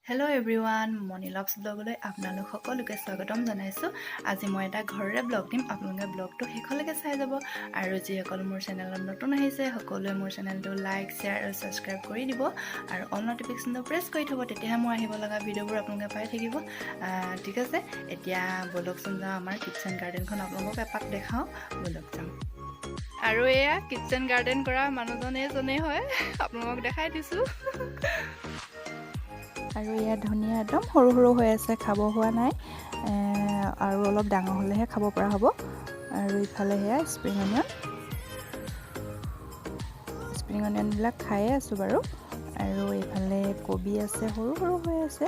Hello everyone, Monilogs blogলৈ আপোনালোক সকলোকে স্বাগতম জনাইছো। আজি মই এটা ঘৰৰে ব্লগ দিম। আপোনালোকে ব্লগটো শেষলৈকে চাই যাব আৰু যিসকল মোৰ চেনেলত নতুন আহিছে সকলোৱে মোৰ চেনেলটো লাইক, শ্বেয়াৰ আৰু সাবস্ক্ৰাইব কৰি দিব আৰু অল নটিফিকেশনটো প্ৰেছ কৰি থব, তেতিয়াহে মোৰ আহিব লগা ভিডিঅ'বোৰ আপোনালোকে পাই থাকিব। ঠিক আছে, এতিয়া বলকচোন যাওঁ আমাৰ কিচেন গাৰ্ডেনখন আপোনালোকক এপাক দেখাওঁ। বলক যাওঁ। আৰু এয়া কিচেন গাৰ্ডেন কৰা মানুহজন এজনেই হয়, আপোনালোকক দেখাই দিছো। আৰু ইয়াত ধনিয়া একদম সৰু সৰু হৈ আছে, খাব হোৱা নাই আৰু অলপ ডাঙৰ হ'লেহে খাব পৰা হ'ব। আৰু ইফালে সেয়া স্প্ৰিং অনিয়নবিলাক খায়ে আছোঁ বাৰু। আৰু এইফালে কবি আছে, সৰু সৰু হৈ আছে।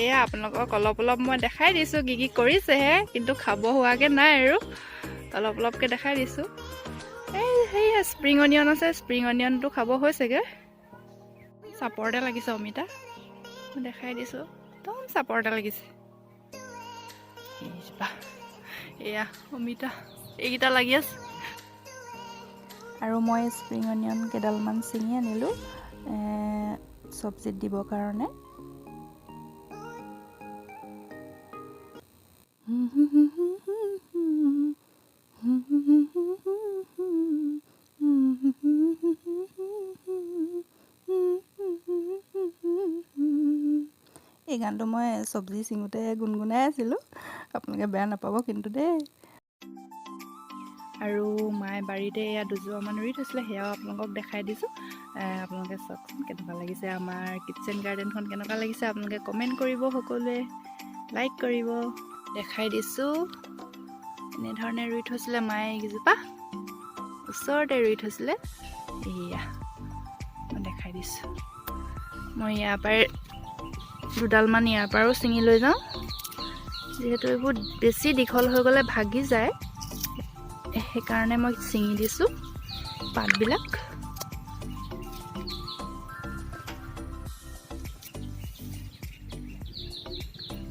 এয়া আপোনালোকক অলপ অলপ মই দেখাই দিছোঁ কি কি কৰিছেহে, কিন্তু খাব হোৱাকৈ নাই আৰু অলপ অলপকৈ দেখাই দিছোঁ। সেয়া স্প্ৰিং অনিয়ন আছে, স্প্ৰিং অনিয়নটো খাব হৈছেগৈ। চাপৰতে লাগিছে অমিতা, মই দেখাই দিছোঁ, একদম চাপৰতে লাগিছে। এয়া অমিতা, এইকেইটা লাগি আছে। আৰু মই স্প্ৰিং অনিয়ন কেইডালমান ছিঙি আনিলোঁ চব্জিত দিবৰ কাৰণে। এই গানটো মই চব্জি ছিঙোতে গুণগুণাই আছিলোঁ, আপোনালোকে বেয়া নাপাব কিন্তু দেই। আৰু মায়ে বাৰীতে এয়া দুজোপামান ৰুই থৈছিলে, সেয়াও আপোনালোকক দেখাই দিছোঁ। আপোনালোকে চাওকচোন কেনেকুৱা লাগিছে, আমাৰ কিচেন গাৰ্ডেনখন কেনেকুৱা লাগিছে আপোনালোকে কমেণ্ট কৰিব, সকলোৱে লাইক কৰিব। দেখাই দিছোঁ, এনেধৰণে ৰুই থৈছিলে মায়ে এইকেইজোপা, ওচৰতে ৰুই থৈছিলে। এয়া মই দেখাই দিছোঁ। মই ইয়াৰ পৰাই দুডালমান ইয়াৰ পৰাও ছিঙি লৈ যাওঁ, যিহেতু এইবোৰ বেছি দীঘল হৈ গ'লে ভাগি যায়, সেইকাৰণে মই ছিঙি দিছোঁ পাতবিলাক।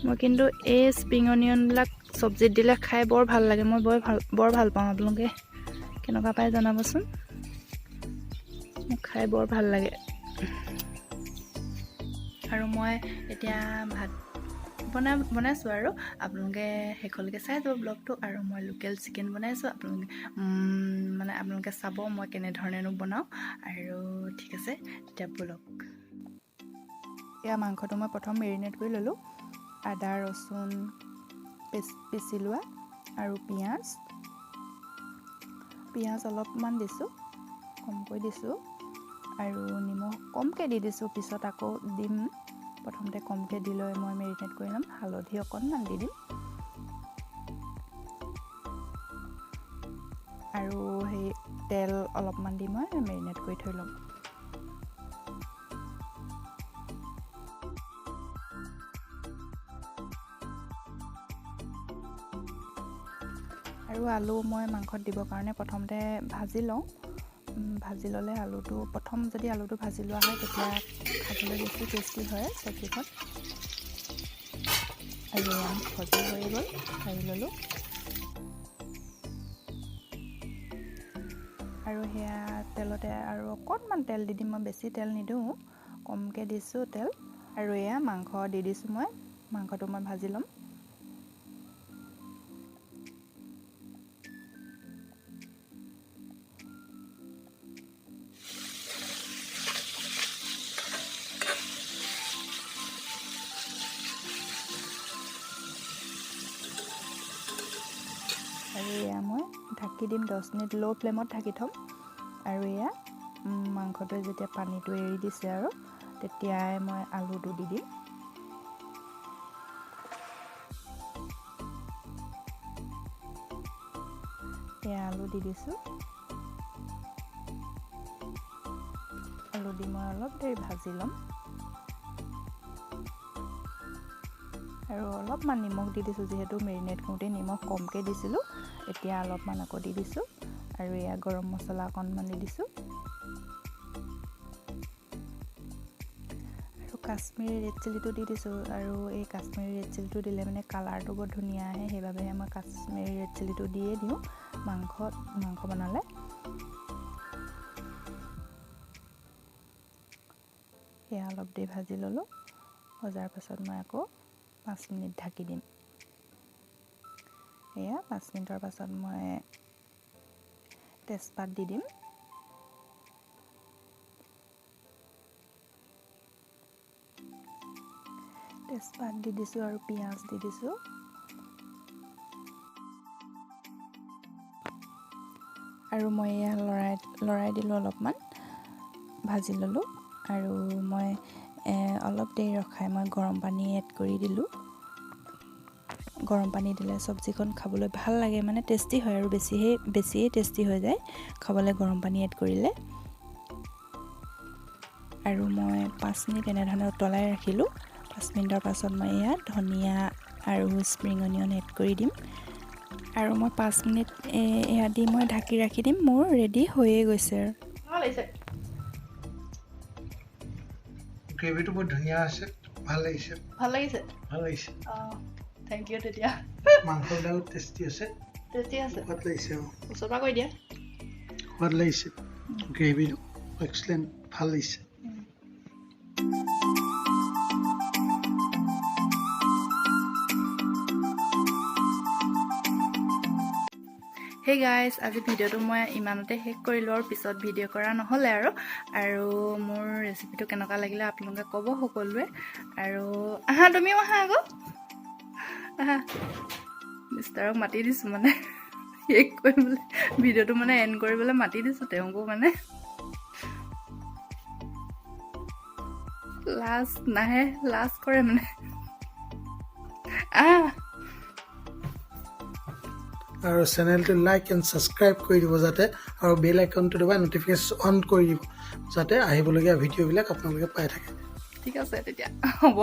মই কিন্তু এই স্প্ৰিং অনিয়নবিলাক চব্জিত দিলে খাই বৰ ভাল লাগে, মই বৰ ভাল পাওঁ। আপোনালোকে কেনেকুৱা পায় জনাবচোন, মোক খাই বৰ ভাল লাগে। আৰু মই এতিয়া ভাত বনাইছোঁ আৰু আপোনালোকে শেষলৈকে চাই যাব ব্লগটো। আৰু মই লোকেল চিকেন বনাইছোঁ, আপোনালোকে চাব মই কেনেধৰণেনো বনাওঁ। আৰু ঠিক আছে, তেতিয়া বলক। এয়া মাংসটো মই প্ৰথম মেৰিনেট কৰি ল'লোঁ, আদা ৰচুন পিচি লোৱা আৰু পিঁয়াজ অলপমান দিছোঁ, কমকৈ দিছোঁ। আৰু নিমখ কমকৈ দি দিছোঁ, পিছত আকৌ দিম। প্ৰথমতে কমকৈ দি লৈ মই মেৰিনেট কৰি ল'ম। হালধি অকণমান দি দিম আৰু সেই তেল অলপমান দি মই মেৰিনেট কৰি থৈ ল'ম। আৰু আলু মই মাংসত দিবৰ কাৰণে প্ৰথমতে ভাজি লওঁ। ভাজি ল'লে আলুটো যদি আলুটো ভাজি লোৱা হয় তেতিয়া খাবলৈ বেছি টেষ্টি হয় চব্জিখন। আৰু ভজা হৈ গ'ল, কাঢ়ি ল'লোঁ। আৰু সেয়া তেলতে আৰু অকণমান তেল দি দিম, মই বেছি তেল নিদিওঁ, কমকৈ দিছোঁ তেল। আৰু এয়া মাংস দি দিছোঁ, মাংসটো মই ভাজি ল'ম। আৰু এয়া মই ঢাকি দিম, 10 মিনিট ল' ফ্লেমত ঢাকি থ'ম। আৰু এয়া মাংসটোৱে যেতিয়া পানীটো এৰি দিছে আৰু তেতিয়াই মই আলুটো দি দিম। এয়া আলু দি দিছোঁ। আলু দি মই অলপ দেৰি ভাজি ল'ম। আৰু অলপমান নিমখ দি দিছোঁ, যিহেতু মেৰিনেট কৰোঁতে নিমখ কমকৈ দিছিলোঁ, এতিয়া অলপমান আকৌ দি দিছোঁ। আৰু এয়া গৰম মছলা অকণমান দি দিছোঁ। আৰু কাশ্মীৰী ৰেড চিলিটো দি দিছোঁ। আৰু এই কাশ্মীৰী ৰেড চিলিটো দিলে মানে কালাৰটো বৰ ধুনীয়া আহে, সেইবাবেহে মই কাশ্মীৰী ৰেড চিলিটো দিয়ে দিওঁ মাংস বনালে। সেয়া অলপ দেৰি ভাজি ল'লোঁ ভজাৰ পাছত মই আকৌ 5 মিনিট ঢাকি দিম এয়া 5 মিনিটৰ পাছত মই তেজপাত দি দিম তেজপাত দি দিছোঁ আৰু পিঁয়াজ দি দিছোঁ আৰু মই এয়া লৰাই দিলোঁ অলপমান ভাজি ল'লোঁ আৰু মই অলপ দেৰি ৰখাই মই গৰম পানী এড কৰি দিলোঁ গৰম পানী দিলে চব্জিখন খাবলৈ ভাল লাগে মানে টেষ্টি হয় আৰু বেছিয়ে টেষ্টি হৈ যায় খাবলৈ গৰম পানী এড কৰিলে আৰু মই 5 মিনিট এনেধৰণে উতলাই ৰাখিলোঁ 5 মিনিটৰ পাছত মই এয়া ধনিয়া আৰু স্প্ৰিং অনিয়ন এড কৰি দিম আৰু মই 5 মিনিট এয়া দি মই ঢাকি ৰাখি দিম মোৰ ৰেডি হৈয়ে গৈছে গ্ৰেভিটো বহুত ধুনীয়া আছে ভাল লাগিছে থ্যাংক ইউ তেতিয়া মাংসডাল টেষ্টি আছে সোৱাদ লাগিছে ওচৰৰ পৰা কৈ দিয়া সোৱাদ লাগিছে গ্ৰেভিটো এক্সেলেণ্ট ভাল লাগিছে হে গাইজ আজি ভিডিঅ'টো মই ইমানতে শেষ কৰিলোঁ আৰু পিছত ভিডিঅ' কৰা নহ'লে আৰু মোৰ ৰেচিপিটো কেনেকুৱা লাগিলে আপোনালোকে ক'ব সকলোৱে আৰু আহা তুমিও আহা আকৌ আহা মিষ্টাৰক মাতি দিছোঁ মানে শেষ কৰিবলৈ ভিডিঅ'টো মানে এণ্ড কৰিবলৈ মাতি দিছোঁ তেওঁকো মানে লাজ কৰে মানে আহ আৰু চেনেলটো লাইক এণ্ড ছাবস্ক্ৰাইব কৰি দিব যাতে আৰু বেল আইকনটো দবাই নটিফিকেশ্যন অন কৰি দিব যাতে আহিবলগীয়া ভিডিঅ'বিলাক আপোনালোকে পাই থাকে ঠিক আছে তেতিয়া হ'ব